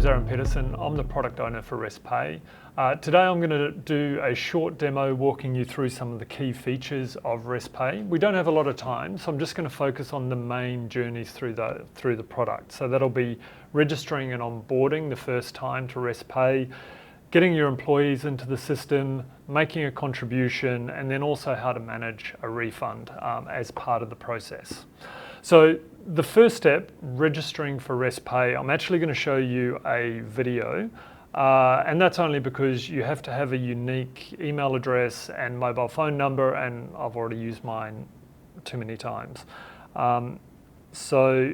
name's Pederson. I'm the product owner for RestPay. Today I'm going to do a short demo walking you through some of the key features of RestPay. We don't have a lot of time, so I'm just going to focus on the main journeys through the product. So that'll be registering and onboarding the first time to RestPay, getting your employees into the system, making a contribution, and then also how to manage a refund as part of the process. So the first step, registering for RestPay, I'm actually going to show you a video, and that's only because you have to have a unique email address and mobile phone number, and I've already used mine too many times. So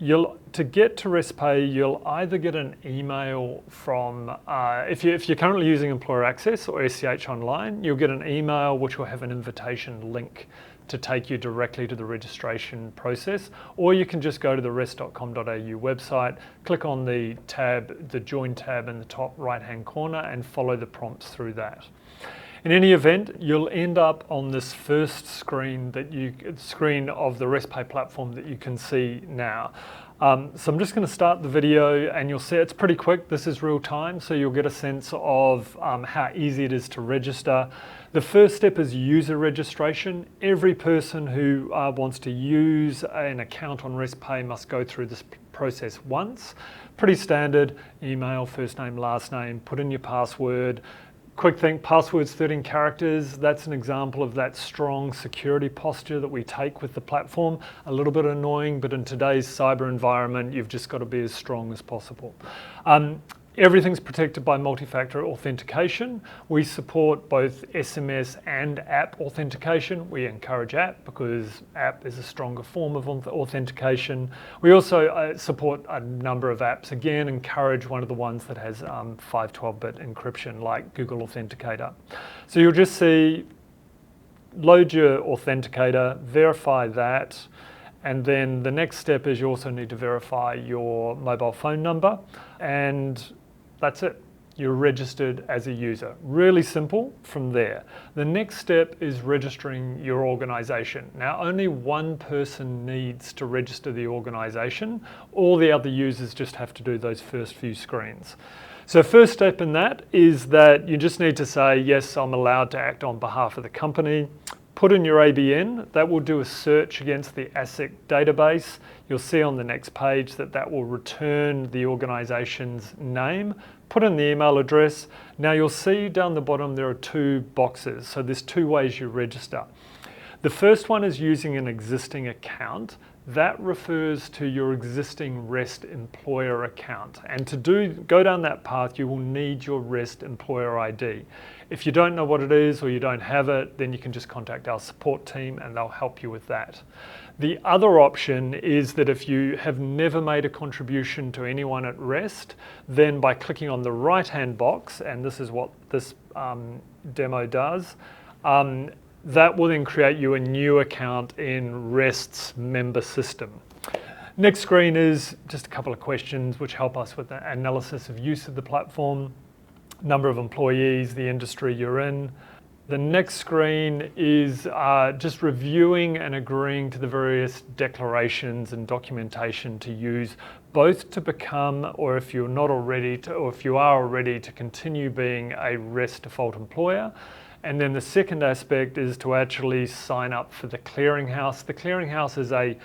to get to RestPay, you'll either get an email from, if you're currently using EmployerAccess or SCH Online, you'll get an email which will have an invitation link to take you directly to the registration process, or you can just go to the rest.com.au website, click on the tab, the Join tab in the top right-hand corner, and follow the prompts through that. In any event, you'll end up on this first screen of the RestPay platform that you can see now. So I'm just going to start the video, and you'll see it's pretty quick. This is real time, so you'll get a sense of how easy it is to register. The first step is user registration. Every person who wants to use an account on RestPay must go through this process once. Pretty standard: email, first name, last name, put in your password. Quick thing, password's 13 characters. That's an example of that strong security posture that we take with the platform. A little bit annoying, but in today's cyber environment, you've just got to be as strong as possible. Everything's protected by multi-factor authentication. We support both SMS and app authentication. We encourage app because app is a stronger form of authentication. We also support a number of apps. Again, encourage one of the ones that has 512-bit encryption like Google Authenticator. So you'll just see, load your authenticator, verify that, and then the next step is you also need to verify your mobile phone number, and that's it. You're registered as a user. Really simple from there. The next step is registering your organisation. Now, only one person needs to register the organisation. All the other users just have to do those first few screens. So first step in that is that you just need to say, yes, I'm allowed to act on behalf of the company. Put in your ABN. That will do a search against the ASIC database. You'll see on the next page that will return the organisation's name. Put in the email address. Now you'll see down the bottom there are two boxes. So there's two ways you register. The first one is using an existing account. That refers to your existing REST employer account. And to go down that path, you will need your REST employer ID. If you don't know what it is or you don't have it, then you can just contact our support team and they'll help you with that. The other option is that if you have never made a contribution to anyone at REST, then by clicking on the right-hand box, and this is what this demo does, that will then create you a new account in REST's member system. Next screen is just a couple of questions which help us with the analysis of use of the platform, number of employees, the industry you're in. The next screen is just reviewing and agreeing to the various declarations and documentation to use, both to become, or if you're not already, or if you are already, to continue being a REST default employer. And then the second aspect is to actually sign up for the clearinghouse. The clearinghouse is a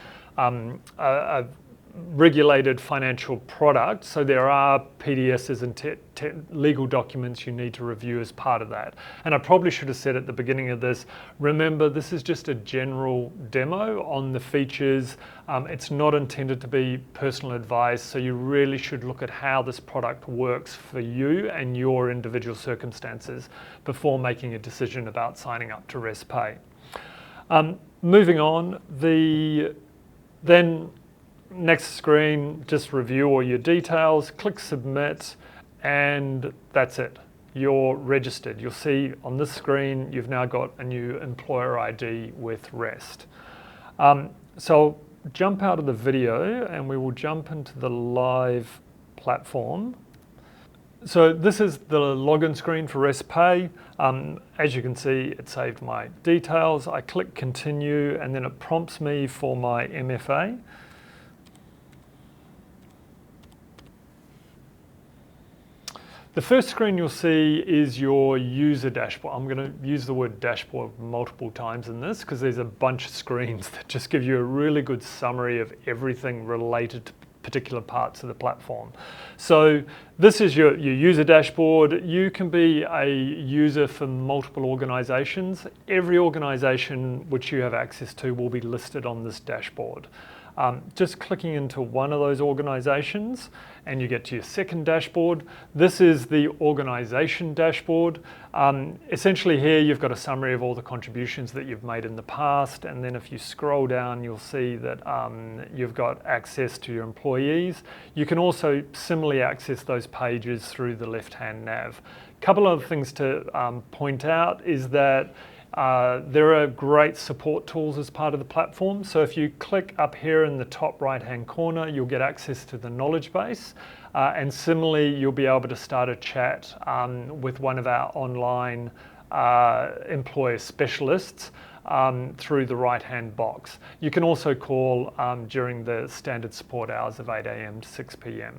regulated financial product, so there are PDSs and legal documents you need to review as part of that. And I probably should have said at the beginning of this, remember this is just a general demo on the features. It's not intended to be personal advice, so you really should look at how this product works for you and your individual circumstances before making a decision about signing up to RestPay. Moving on, then next screen, just review all your details, click submit, and that's it. You're registered. You'll see on this screen, you've now got a new employer ID with REST. So jump out of the video and we will jump into the live platform. So this is the login screen for RestPay. As you can see, it saved my details. I click continue and then it prompts me for my MFA. The first screen you'll see is your user dashboard. I'm going to use the word dashboard multiple times in this because there's a bunch of screens that just give you a really good summary of everything related to particular parts of the platform. So this is your user dashboard. You can be a user for multiple organizations. Every organization which you have access to will be listed on this dashboard. Just clicking into one of those organizations and you get to your second dashboard. This is the organization dashboard. Essentially here you've got a summary of all the contributions that you've made in the past, and then if you scroll down you'll see that you've got access to your employees. You can also similarly access those pages through the left-hand nav. A couple of things to point out is that there are great support tools as part of the platform. So if you click up here in the top right-hand corner, you'll get access to the knowledge base. And similarly, you'll be able to start a chat with one of our online employer specialists through the right-hand box. You can also call during the standard support hours of 8 a.m. to 6 p.m.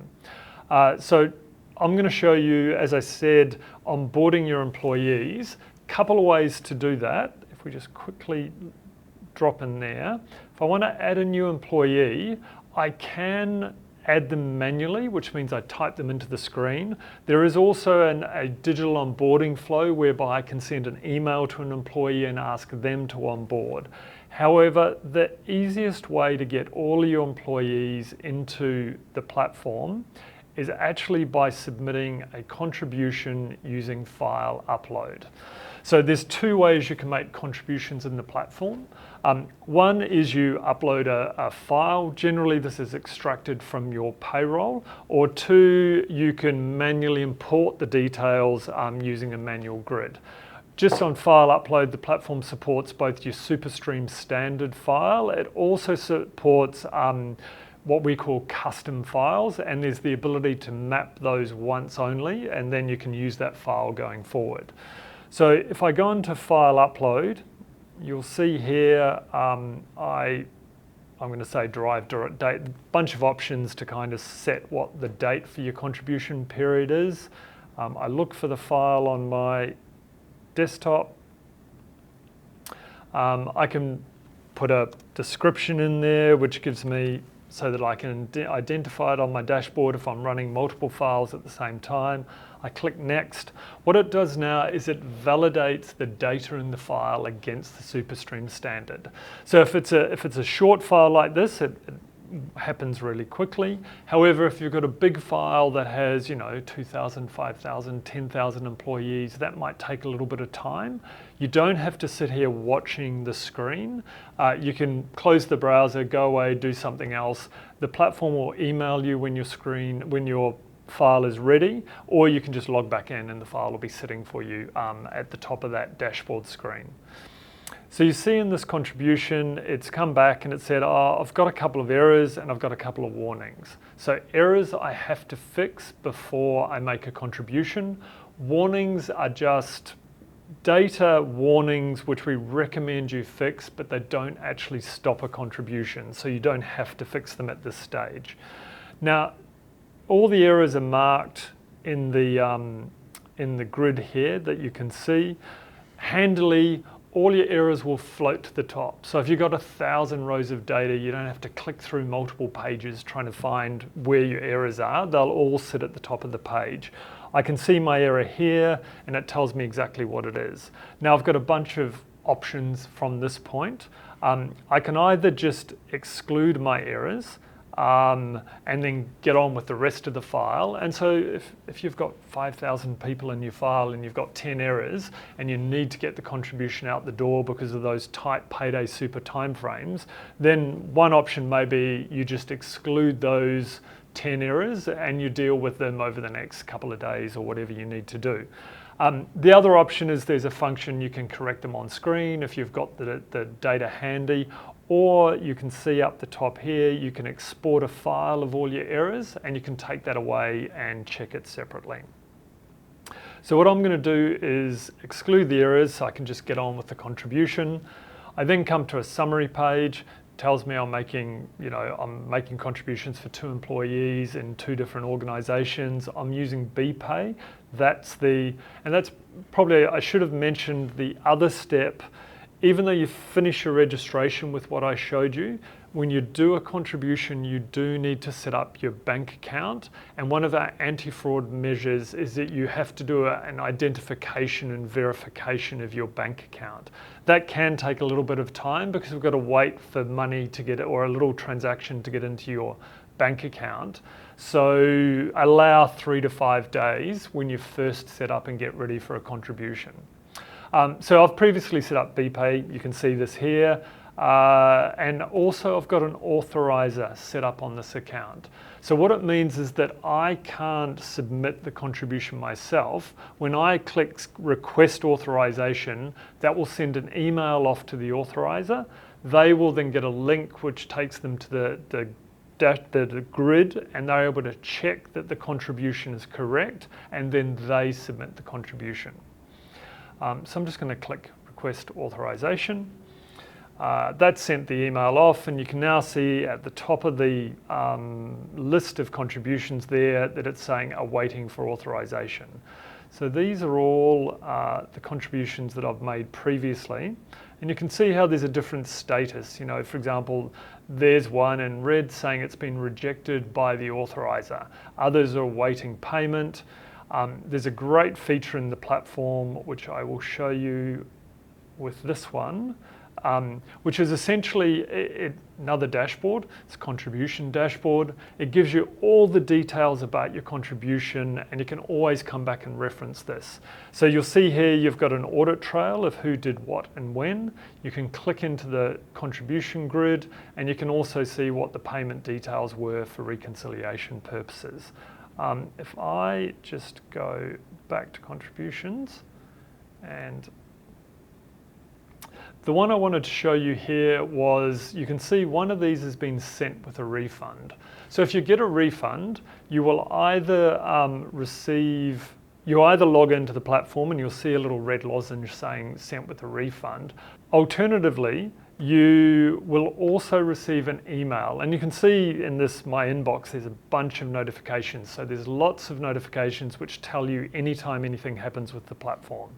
So I'm going to show you, as I said, onboarding your employees. Couple of ways to do that. If we just quickly drop in there. If I want to add a new employee, I can add them manually, which means I type them into the screen. There is also a digital onboarding flow whereby I can send an email to an employee and ask them to onboard. However, the easiest way to get all of your employees into the platform is actually by submitting a contribution using file upload. So there's two ways you can make contributions in the platform. One is you upload a file. Generally, this is extracted from your payroll. Or two, you can manually import the details using a manual grid. Just on file upload, the platform supports both your SuperStream standard file. It also supports what we call custom files, and there's the ability to map those once only, and then you can use that file going forward. So if I go into file upload, you'll see here I'm going to say derive date, a bunch of options to kind of set what the date for your contribution period is. I look for the file on my desktop. I can put a description in there which gives me so that I can identify it on my dashboard if I'm running multiple files at the same time. I click next. What it does now is it validates the data in the file against the SuperStream standard. So if it's a short file like this, it happens really quickly. However, if you've got a big file that has, 2,000, 5,000, 10,000 employees, that might take a little bit of time. You don't have to sit here watching the screen. You can close the browser, go away, do something else. The platform will email you when your file is ready, or you can just log back in and the file will be sitting for you at the top of that dashboard screen. So you see in this contribution, it's come back and it said, I've got a couple of errors and I've got a couple of warnings. So errors I have to fix before I make a contribution. Warnings are just data warnings which we recommend you fix, but they don't actually stop a contribution, so you don't have to fix them at this stage. Now, all the errors are marked in the grid here that you can see. Handily, all your errors will float to the top. So if you've got 1,000 rows of data, you don't have to click through multiple pages trying to find where your errors are. They'll all sit at the top of the page. I can see my error here and it tells me exactly what it is. Now I've got a bunch of options from this point. I can either just exclude my errors and then get on with the rest of the file. And so if you've got 5,000 people in your file and you've got 10 errors and you need to get the contribution out the door because of those tight payday super timeframes, then one option may be you just exclude those 10 errors and you deal with them over the next couple of days or whatever you need to do. The other option is there's a function you can correct them on screen if you've got the data handy, or you can see up the top here, you can export a file of all your errors and you can take that away and check it separately. So what I'm going to do is exclude the errors so I can just get on with the contribution. I then come to a summary page. Tells me I'm making contributions for 2 employees in 2 different organizations. I'm using BPay That's probably, I should have mentioned the other step. Even though you finish your registration with what I showed you, when you do a contribution, you do need to set up your bank account. And one of our anti-fraud measures is that you have to do an identification and verification of your bank account. That can take a little bit of time because we've got to wait for money to get, or a little transaction to get into your bank account. So allow 3 to 5 days when you first set up and get ready for a contribution. So I've previously set up BPay, you can see this here, and also I've got an authorizer set up on this account. So what it means is that I can't submit the contribution myself. When I click request authorization, that will send an email off to the authorizer. They will then get a link which takes them to the grid, and they're able to check that the contribution is correct, and then they submit the contribution. So I'm just going to click request authorization. That sent the email off, and you can now see at the top of the list of contributions there that it's saying awaiting for authorization. So these are all the contributions that I've made previously, and you can see how there's a different status. You know, for example, there's one in red saying it's been rejected by the authorizer. Others are awaiting payment. There's a great feature in the platform which I will show you with this one, which is essentially another dashboard. It's a contribution dashboard. It gives you all the details about your contribution, and you can always come back and reference this. So you'll see here you've got an audit trail of who did what and when. You can click into the contribution grid, and you can also see what the payment details were for reconciliation purposes. If I just go back to contributions, and the one I wanted to show you here was, you can see one of these has been sent with a refund. So if you get a refund, you will either you either log into the platform and you'll see a little red lozenge saying sent with a refund. Alternatively, you will also receive an email, and you can see in this My Inbox there's a bunch of notifications. So there's lots of notifications which tell you anytime anything happens with the platform.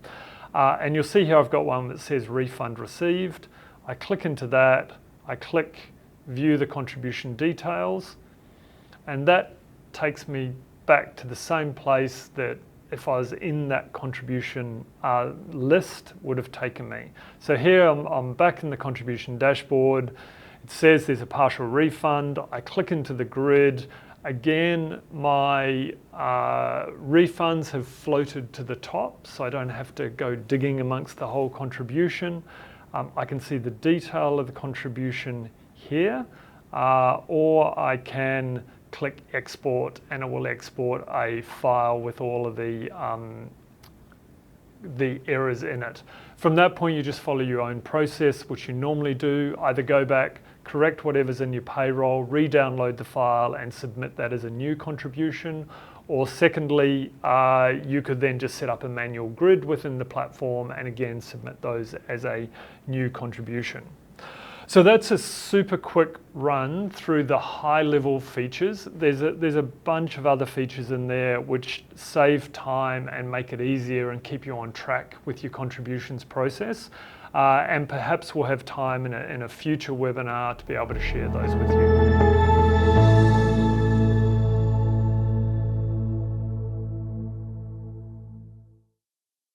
And you'll see here I've got one that says refund received. I click into that, I click view the contribution details, and that takes me back to the same place that if I was in that contribution list would have taken me. So here I'm back in the contribution dashboard. It says there's a partial refund. I click into the grid. Again, my refunds have floated to the top, so I don't have to go digging amongst the whole contribution. I can see the detail of the contribution here, or I can click export, and it will export a file with all of the errors in it. From that point, you just follow your own process, which you normally do. Either go back, correct whatever's in your payroll, re-download the file and submit that as a new contribution. Or secondly, you could then just set up a manual grid within the platform and again submit those as a new contribution. So that's a super quick run through the high level features. There's a bunch of other features in there which save time and make it easier and keep you on track with your contributions process. And perhaps we'll have time in a future webinar to be able to share those with you.